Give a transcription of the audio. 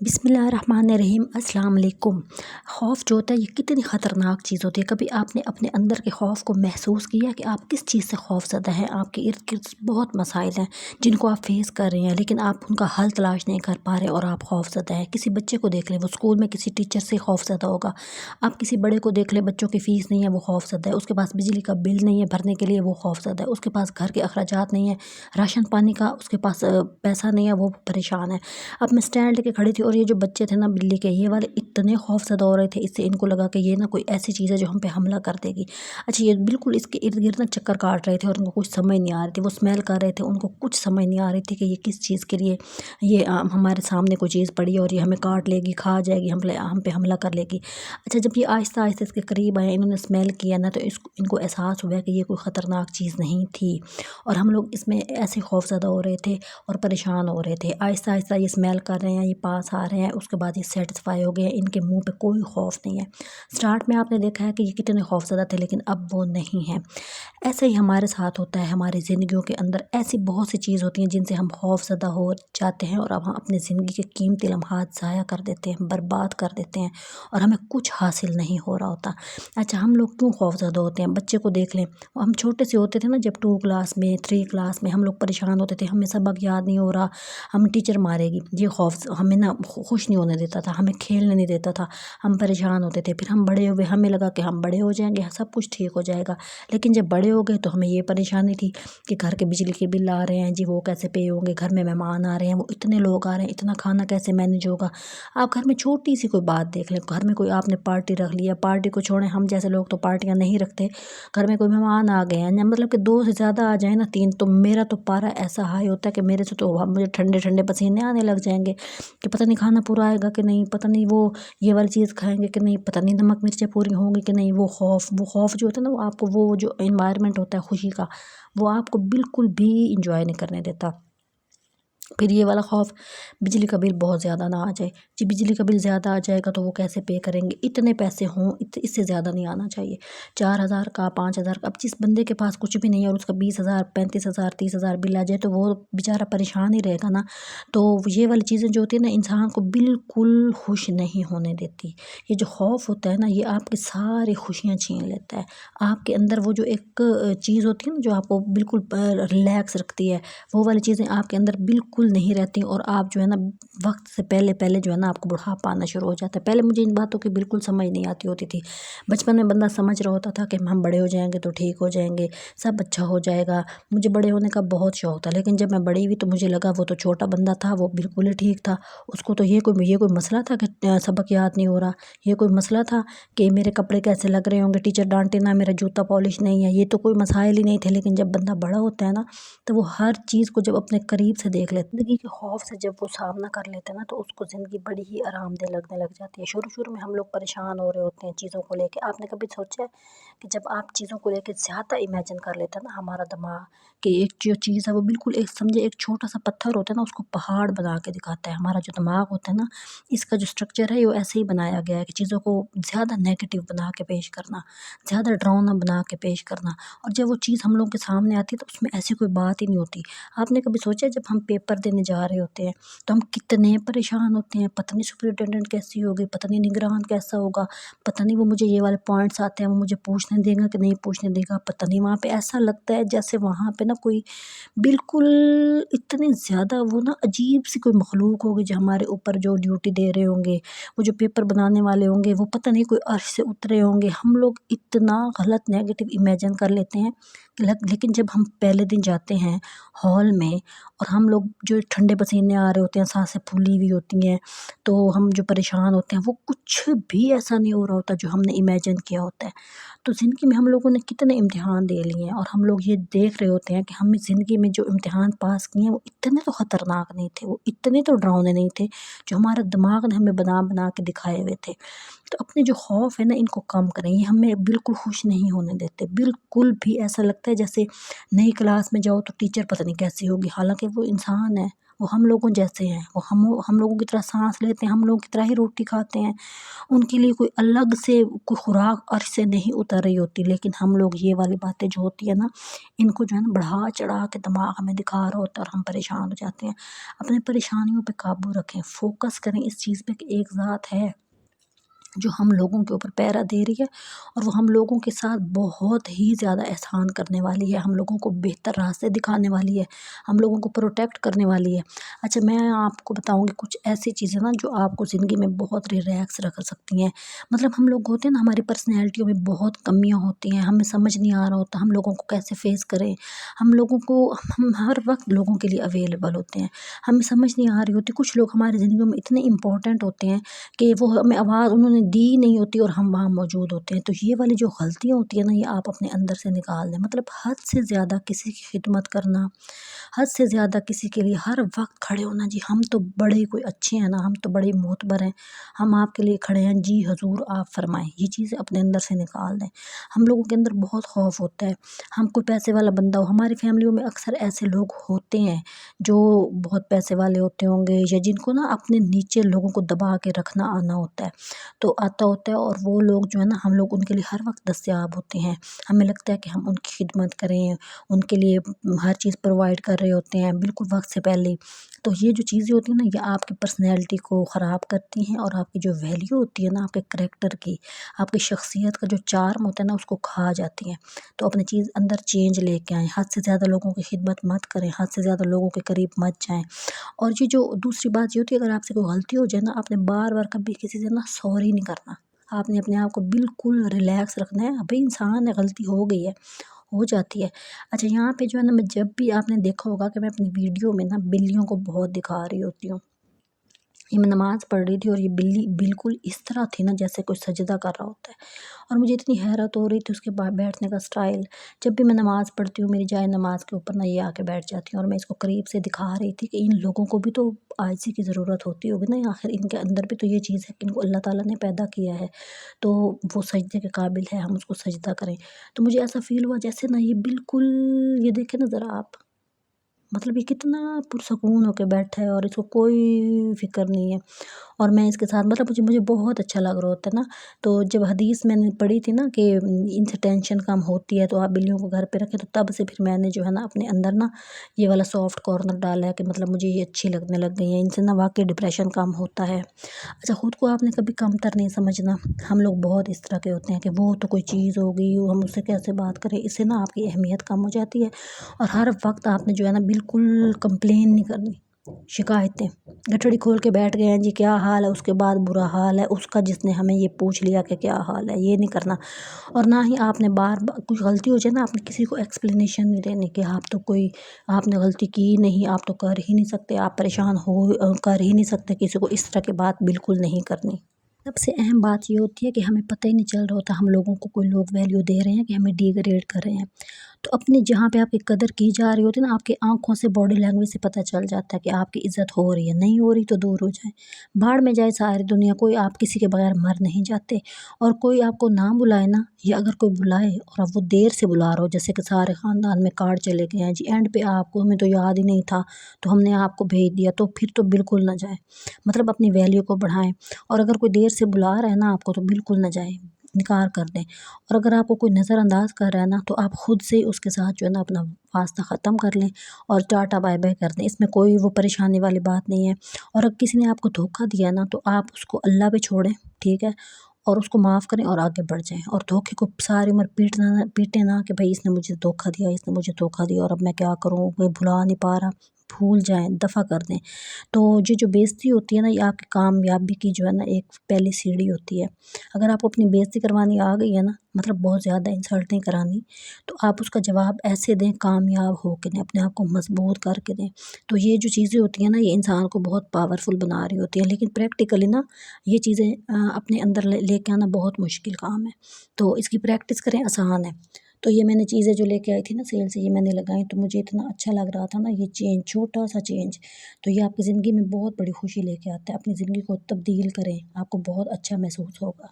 بسم اللہ الرحمن الرحیم۔ السلام علیکم۔ خوف جو ہوتا ہے یہ کتنی خطرناک چیز ہوتی ہے۔ کبھی آپ نے اپنے اندر کے خوف کو محسوس کیا کہ آپ کس چیز سے خوف زدہ ہیں؟ آپ کے ارد گرد بہت مسائل ہیں جن کو آپ فیس کر رہے ہیں، لیکن آپ ان کا حل تلاش نہیں کر پا رہے اور آپ خوف زدہ ہیں۔ کسی بچے کو دیکھ لیں، وہ اسکول میں کسی ٹیچر سے خوف زدہ ہوگا۔ آپ کسی بڑے کو دیکھ لیں، بچوں کی فیس نہیں ہے، وہ خوف زدہ ہے۔ اس کے پاس بجلی کا بل نہیں ہے بھرنے کے لیے، وہ خوف زدہ ہے۔ اس کے پاس گھر کے اخراجات نہیں ہیں، راشن پانی کا اس کے پاس پیسہ نہیں ہے، وہ پریشان ہے۔ اب میں اسٹینڈ لے کے کھڑی تھی اور یہ جو بچے تھے نا بلی کے، یہ والے اتنے خوف زدہ ہو رہے تھے اس سے، ان کو لگا کہ یہ نا کوئی ایسی چیز ہے جو ہم پہ حملہ کر دے گی۔ اچھا، یہ بالکل اس کے ارد گرد نا چکر کاٹ رہے تھے اور ان کو کچھ سمجھ نہیں آ رہی تھی۔ وہ اسمیل کر رہے تھے، ان کو کچھ سمجھ نہیں آ رہی تھی کہ یہ کس چیز کے لیے یہ ہمارے سامنے کوئی چیز پڑی ہے اور یہ ہمیں کاٹ لے گی، کھا جائے گی، ہم پہ حملہ کر لے گی۔ اچھا، جب یہ آہستہ آہستہ اس کے قریب آئے، انہوں نے اسمیل کیا نا، تو ان کو احساس ہوا کہ یہ کوئی خطرناک چیز نہیں تھی اور ہم لوگ اس میں ایسے خوف زدہ ہو رہے تھے اور پریشان ہو رہے تھے۔ آہستہ آہستہ یہ اسمیل کر رہے ہیں، یہ پاس آ رہے ہیں، اس کے بعد یہ سیٹسفائی ہو گئے ہیں، ان کے منہ پہ کوئی خوف نہیں ہے۔ سٹارٹ میں آپ نے دیکھا ہے کہ یہ کتنے خوف زدہ تھے، لیکن اب وہ نہیں ہیں۔ ایسے ہی ہمارے ساتھ ہوتا ہے، ہماری زندگیوں کے اندر ایسی بہت سی چیز ہوتی ہیں جن سے ہم خوف زدہ ہو جاتے ہیں اور اب ہم اپنی زندگی کے قیمتی لمحات ضائع کر دیتے ہیں، برباد کر دیتے ہیں اور ہمیں کچھ حاصل نہیں ہو رہا ہوتا۔ اچھا، ہم لوگ کیوں خوف زدہ ہوتے ہیں؟ بچے کو دیکھ لیں، ہم چھوٹے سے ہوتے تھے نا، جب 2 کلاس میں 3 کلاس میں ہم لوگ پریشان ہوتے تھے، ہمیں سبق یاد نہیں ہو رہا، ہم ٹیچر مارے گی، یہ خوف ہمیں نا خوش نہیں ہونے دیتا تھا، ہمیں کھیلنے نہیں دیتا تھا، ہم پریشان ہوتے تھے۔ پھر ہم بڑے ہوئے، ہمیں لگا کہ ہم بڑے ہو جائیں گے، سب کچھ ٹھیک ہو جائے گا، لیکن جب بڑے ہو گئے تو ہمیں یہ پریشانی تھی کہ گھر کے بجلی کے بل آ رہے ہیں جی، وہ کیسے پے ہوں گے، گھر میں مہمان آ رہے ہیں، وہ اتنے لوگ آ رہے ہیں، اتنا کھانا کیسے مینیج ہوگا۔ آپ گھر میں چھوٹی سی کوئی بات دیکھ لیں، گھر میں کوئی آپ نے پارٹی رکھ لی ہے، پارٹی کو چھوڑیں، ہم جیسے لوگ تو پارٹیاں نہیں رکھتے، گھر میں کوئی مہمان آ گئے ہیں، مطلب کہ 2 سے زیادہ آ جائیں نا، 3، تو میرا تو پارا ایسا ہائی ہوتا ہے کہ میرے سے تو مجھے ٹھنڈے ٹھنڈے پسینے آنے لگ جائیں گے کہ پتہ نہیں کھانا پورا آئے گا کہ نہیں، پتہ نہیں وہ یہ والی چیز کھائیں گے کہ نہیں، پتہ نہیں نمک مرچیں پوری ہوں گی کہ نہیں۔ وہ خوف جو ہوتا ہے نا، وہ آپ کو وہ جو انوائرمنٹ ہوتا ہے خوشی کا، وہ آپ کو بالکل بھی انجوائے نہیں کرنے دیتا۔ پھر یہ والا خوف، بجلی کا بل بہت زیادہ نہ آ جائے جی، بجلی کا بل زیادہ آ جائے گا تو وہ کیسے پے کریں گے، اتنے پیسے ہوں، اس سے زیادہ نہیں آنا چاہیے، 4,000 کا، 5,000 کا۔ اب جس بندے کے پاس کچھ بھی نہیں ہے اور اس کا 20,000 35,000 30,000 بل آ جائے تو وہ بیچارہ پریشان ہی رہے گا نا۔ تو یہ والی چیزیں جو ہوتی ہیں نا، انسان کو بالکل خوش نہیں ہونے دیتی۔ یہ جو خوف ہوتا ہے نا، یہ آپ کی ساری خوشیاں چھین لیتا ہے۔ آپ کے اندر وہ جو ایک چیز ہوتی ہے نا جو آپ کو بالکل ریلیکس رکھتی ہے، وہ والی چیزیں آپ کے اندر بالکل نہیں رہتی اور آپ جو ہے نا وقت سے پہلے جو ہے نا آپ کو بڑھاپا آنا شروع ہو جاتا ہے۔ پہلے مجھے ان باتوں کی بالکل سمجھ نہیں آتی ہوتی تھی۔ بچپن میں بندہ سمجھ رہا ہوتا تھا کہ ہم بڑے ہو جائیں گے تو ٹھیک ہو جائیں گے، سب اچھا ہو جائے گا۔ مجھے بڑے ہونے کا بہت شوق تھا، لیکن جب میں بڑی ہوئی تو مجھے لگا وہ تو چھوٹا بندہ تھا، وہ بالکل ہی ٹھیک تھا، اس کو تو یہ کوئی مسئلہ تھا کہ سبق یاد نہیں ہو رہا، یہ کوئی مسئلہ تھا کہ میرے کپڑے کیسے لگ رہے ہوں گے، ٹیچر ڈانٹے نا، میرا جوتا پالش نہیں ہے، یہ تو کوئی مسائل ہی نہیں تھے۔ لیکن جب بندہ بڑا ہوتا ہے نا تو وہ ہر چیز کو جب اپنے قریب سے دیکھ لیتا ہے، زندگی کے خوف سے جب وہ سامنا کر لیتا ہے نا، تو اس کو زندگی بڑی ہی آرام دہ لگنے لگ جاتی ہے۔ شروع میں ہم لوگ پریشان ہو رہے ہوتے ہیں چیزوں کو لے کے۔ آپ نے کبھی سوچا ہے کہ جب آپ چیزوں کو لے کے زیادہ امیجن کر لیتے ہیں نا، ہمارا دماغ، کہ ایک جو چیز ہے وہ بالکل سمجھے ایک چھوٹا سا پتھر ہوتا ہے نا، اس کو پہاڑ بنا کے دکھاتا ہے۔ ہمارا جو دماغ ہوتا ہے نا، اس کا جو اسٹرکچر ہے وہ ایسے ہی بنایا گیا ہے کہ چیزوں کو زیادہ نیگیٹو بنا کے پیش کرنا، زیادہ ڈراؤنا بنا کے پیش کرنا، اور جب وہ چیز ہم لوگوں کے سامنے آتی ہے تو اس میں ایسی کوئی بات ہی نہیں ہوتی۔ آپ نے کبھی سوچا جب ہم پیپر دینے جا رہے ہوتے ہیں تو ہم کتنے پریشان ہوتے ہیں، پتہ نہیں سپرنٹینڈنٹ کیسی ہوگی، پتہ نہیں نگران کیسا ہوگا، پتہ نہیں وہ مجھے یہ والے پوائنٹس آتے ہیں وہ مجھے پوچھنے دے گا کہ نہیں پوچھنے دے گا، پتہ نہیں وہاں پہ ایسا لگتا ہے جیسے وہاں پہ نا کوئی بالکل اتنے زیادہ وہ نا عجیب سی کوئی مخلوق ہوگی جو ہمارے اوپر جو ڈیوٹی دے رہے ہوں گے، وہ جو پیپر بنانے والے ہوں گے، وہ پتہ نہیں کوئی عرش سے اترے ہوں گے۔ ہم لوگ اتنا غلط نیگیٹو امیجن کر لیتے ہیں، لیکن جب ہم پہلے دن جاتے ہیں ہال میں اور ہم لوگ جو ٹھنڈے پسینے آ رہے ہوتے ہیں، سانسیں پھولی ہوئی ہوتی ہیں، تو ہم جو پریشان ہوتے ہیں وہ کچھ بھی ایسا نہیں ہو رہا ہوتا جو ہم نے امیجن کیا ہوتا ہے۔ تو زندگی میں ہم لوگوں نے کتنے امتحان دے لیے ہیں اور ہم لوگ یہ دیکھ رہے ہوتے ہیں کہ ہم زندگی میں جو امتحان پاس کیے ہیں وہ اتنے تو خطرناک نہیں تھے، وہ اتنے تو ڈراؤنے نہیں تھے جو ہمارا دماغ نے ہمیں بنا کے دکھائے ہوئے تھے۔ تو اپنے جو خوف ہے نا، ان کو کم کریں، یہ ہمیں بالکل خوش نہیں ہونے دیتے۔ بالکل بھی ایسا لگتا ہے جیسے نئی کلاس میں جاؤ تو ٹیچر پتہ نہیں کیسی ہوگی، حالانکہ وہ انسان ہے، وہ ہم لوگوں جیسے ہیں، وہ ہم لوگوں کی طرح سانس لیتے ہیں، ہم لوگوں کی طرح ہی روٹی کھاتے ہیں، ان کے لیے کوئی الگ سے کوئی خوراک عرش سے نہیں اتر رہی ہوتی، لیکن ہم لوگ یہ والی باتیں جو ہوتی ہے نا، ان کو جو ہے نا بڑھا چڑھا کے دماغ ہمیں دکھا رہا ہوتا ہے اور ہم پریشان ہو جاتے ہیں۔ اپنے پریشانیوں پہ قابو رکھیں، فوکس کریں اس چیز پہ کہ ایک ذات ہے جو ہم لوگوں کے اوپر پیرا دے رہی ہے، اور وہ ہم لوگوں کے ساتھ بہت ہی زیادہ احسان کرنے والی ہے، ہم لوگوں کو بہتر راستے دکھانے والی ہے، ہم لوگوں کو پروٹیکٹ کرنے والی ہے۔ اچھا، میں آپ کو بتاؤں گی کچھ ایسی چیزیں نا جو آپ کو زندگی میں بہت ریلیکس رکھ سکتی ہیں۔ مطلب ہم لوگ ہوتے ہیں نا، ہماری پرسنالٹیوں میں بہت کمیاں ہوتی ہیں، ہمیں سمجھ نہیں آ رہا ہوتا ہم لوگوں کو کیسے فیس کریں، ہم ہر وقت لوگوں کے لیے اویلیبل ہوتے ہیں، ہمیں سمجھ نہیں آ رہی ہوتی، کچھ لوگ ہماری زندگیوں میں اتنے امپورٹنٹ ہوتے ہیں کہ وہ ہمیں آواز انہوں نے دی نہیں ہوتی اور ہم وہاں موجود ہوتے ہیں۔ تو یہ والی جو غلطیاں ہوتی ہیں نا، یہ آپ اپنے اندر سے نکال دیں۔ مطلب حد سے زیادہ کسی کی خدمت کرنا، حد سے زیادہ کسی کے لیے ہر وقت کھڑے ہونا، جی ہم تو بڑے کوئی اچھے ہیں نا، ہم تو بڑے معتبر ہیں، ہم آپ کے لیے کھڑے ہیں، جی حضور آپ فرمائیں، یہ چیزیں اپنے اندر سے نکال دیں۔ ہم لوگوں کے اندر بہت خوف ہوتا ہے، ہم کوئی پیسے والا بندہ ہو، ہماری فیملیوں میں اکثر ایسے لوگ ہوتے ہیں جو بہت پیسے والے ہوتے ہوں گے، یا جن کو نا اپنے نیچے لوگوں کو دبا کے رکھنا آنا ہوتا ہے، تو آتا ہوتا ہے، اور وہ لوگ جو ہے نا، ہم لوگ ان کے لیے ہر وقت دستیاب ہوتے ہیں، ہمیں لگتا ہے کہ ہم ان کی خدمت کریں، ان کے لیے ہر چیز پرووائڈ کر رہے ہوتے ہیں بالکل وقت سے پہلے ہی۔ تو یہ جو چیزیں ہوتی ہیں نا، یہ آپ کی پرسنالٹی کو خراب کرتی ہیں، اور آپ کی جو ویلیو ہوتی ہے نا، آپ کے کریکٹر کی، آپ کی شخصیت کا جو چارم ہوتا ہے نا، اس کو کھا جاتی ہیں۔ تو اپنی چیز اندر چینج لے کے آئیں، حد سے زیادہ لوگوں کی خدمت مت کریں، حد سے زیادہ لوگوں کے قریب مت جائیں۔ اور یہ جو دوسری بات یہ ہوتی ہے، اگر آپ سے کوئی غلطی ہو جائے نا، آپ نے بار بار کبھی کسی سے نا سوری نہیں کرنا، آپ نے اپنے آپ کو بالکل ریلیکس رکھنا ہے، ابھی انسان ہے، غلطی ہو گئی ہے، ہو جاتی ہے۔ اچھا، یہاں پہ جو ہے نا، میں جب بھی آپ نے دیکھا ہوگا کہ میں اپنی ویڈیو میں نا بلیوں کو بہت دکھا رہی ہوتی ہوں، یہ میں نماز پڑھ رہی تھی اور یہ بلی بالکل اس طرح تھی نا جیسے کوئی سجدہ کر رہا ہوتا ہے، اور مجھے اتنی حیرت ہو رہی تھی اس کے بیٹھنے کا سٹائل۔ جب بھی میں نماز پڑھتی ہوں، میری جائے نماز کے اوپر نا یہ آ کے بیٹھ جاتی ہیں، اور میں اس کو قریب سے دکھا رہی تھی کہ ان لوگوں کو بھی تو عاجزی کی ضرورت ہوتی ہوگی نا، آخر ان کے اندر بھی تو یہ چیز ہے کہ ان کو اللہ تعالیٰ نے پیدا کیا ہے، تو وہ سجدے کے قابل ہے، ہم اس کو سجدہ کریں۔ تو مجھے ایسا فیل ہوا جیسے نا یہ بالکل، یہ دیکھیں نا ذرا آپ، مطلب یہ کتنا پرسکون ہو کے بیٹھا ہے اور اس کو کوئی فکر نہیں ہے، اور میں اس کے ساتھ، مطلب مجھے بہت اچھا لگ رہا ہوتا ہے نا۔ تو جب حدیث میں نے پڑھی تھی نا کہ ان سے ٹینشن کم ہوتی ہے تو آپ بلیوں کو گھر پہ رکھیں، تو تب سے پھر میں نے جو ہے نا اپنے اندر نا یہ والا سافٹ کارنر ڈالا ہے کہ مطلب مجھے یہ اچھی لگنے لگ گئی ہیں، ان سے نا واقعی ڈپریشن کم ہوتا ہے۔ اچھا، خود کو آپ نے کبھی کم تر نہیں سمجھنا، ہم لوگ بہت اس طرح کے ہوتے ہیں کہ وہ تو کوئی چیز ہو گئی، ہم اس سے کیسے بات کریں، اس سے نا آپ کی اہمیت کم ہو جاتی ہے، اور ہر وقت آپ نے جو ہے نا بالکل کمپلین نہیں کرنی، شکایتیں، گٹھڑی کھول کے بیٹھ گئے ہیں جی کیا حال ہے، اس کے بعد برا حال ہے اس کا جس نے ہمیں یہ پوچھ لیا کہ کیا حال ہے، یہ نہیں کرنا۔ اور نہ ہی آپ نے بار بار کوئی غلطی ہو جائے نا، آپ نے کسی کو ایکسپلینیشن نہیں دینی کہ آپ نے غلطی کی نہیں، آپ تو کر ہی نہیں سکتے، آپ پریشان کر ہی نہیں سکتے، کسی کو اس طرح کی بات بالکل نہیں کرنی۔ سب سے اہم بات یہ ہوتی ہے کہ ہمیں پتہ ہی نہیں چل رہا ہوتا ہم لوگوں کو کوئی لوگ ویلیو دے رہے ہیں کہ ہمیں ڈیگریڈ کر رہے ہیں، تو اپنی جہاں پہ آپ کی قدر کی جا رہی ہوتی ہے نا، آپ کی آنکھوں سے، باڈی لینگویج سے پتہ چل جاتا ہے کہ آپ کی عزت ہو رہی ہے، نہیں ہو رہی تو دور ہو جائیں، بھاڑ میں جائے ساری دنیا، کوئی آپ کسی کے بغیر مر نہیں جاتے۔ اور کوئی آپ کو نہ بلائے نا، یا اگر کوئی بلائے اور اب وہ دیر سے بلا رہا ہو، جیسے کہ سارے خاندان میں کارڈ چلے گئے ہیں جی، اینڈ پہ آپ کو ہمیں تو یاد ہی نہیں تھا تو ہم نے آپ کو بھیج دیا، تو پھر تو بالکل نہ جائیں، مطلب اپنی ویلیو کو بڑھائیں، اور اگر کوئی دیر سے بلا رہا ہے نا آپ کو، تو بالکل نہ جائیں، انکار کر دیں، اور اگر آپ کو کوئی نظر انداز کر رہا ہے نا، تو آپ خود سے اس کے ساتھ جو ہے نا اپنا واسطہ ختم کر لیں اور ٹاٹا بائے بائے کر دیں، اس میں کوئی وہ پریشانی والی بات نہیں ہے۔ اور اگر کسی نے آپ کو دھوکہ دیا نا، تو آپ اس کو اللہ پہ چھوڑیں، ٹھیک ہے، اور اس کو معاف کریں اور آگے بڑھ جائیں، اور دھوکے کو ساری عمر پیٹیں نہ کہ بھائی اس نے مجھے دھوکہ دیا، اس نے مجھے دھوکہ دیا اور اب میں کیا کروں، میں بھلا نہیں پا رہا، بھول جائیں، دفع کر دیں۔ تو یہ جو بےعزتی ہوتی ہے نا، یہ آپ کی کامیابی کی جو ہے نا ایک پہلی سیڑھی ہوتی ہے۔ اگر آپ کو اپنی بےعزتی کروانی آ گئی ہے نا، مطلب بہت زیادہ انسلٹنگ کرانی، تو آپ اس کا جواب ایسے دیں، کامیاب ہو کے دیں، اپنے آپ کو مضبوط کر کے دیں۔ تو یہ جو چیزیں ہوتی ہیں نا، یہ انسان کو بہت پاورفل بنا رہی ہوتی ہیں، لیکن پریکٹیکلی نا یہ چیزیں اپنے اندر لے کے آنا بہت مشکل کام ہے، تو اس کی پریکٹس کریں، آسان ہے۔ تو یہ میں نے چیزیں جو لے کے آئی تھی نا سیل سے، یہ میں نے لگائی، تو مجھے اتنا اچھا لگ رہا تھا نا یہ چینج، چھوٹا سا چینج، تو یہ آپ کی زندگی میں بہت بڑی خوشی لے کے آتا ہے۔ اپنی زندگی کو تبدیل کریں، آپ کو بہت اچھا محسوس ہوگا۔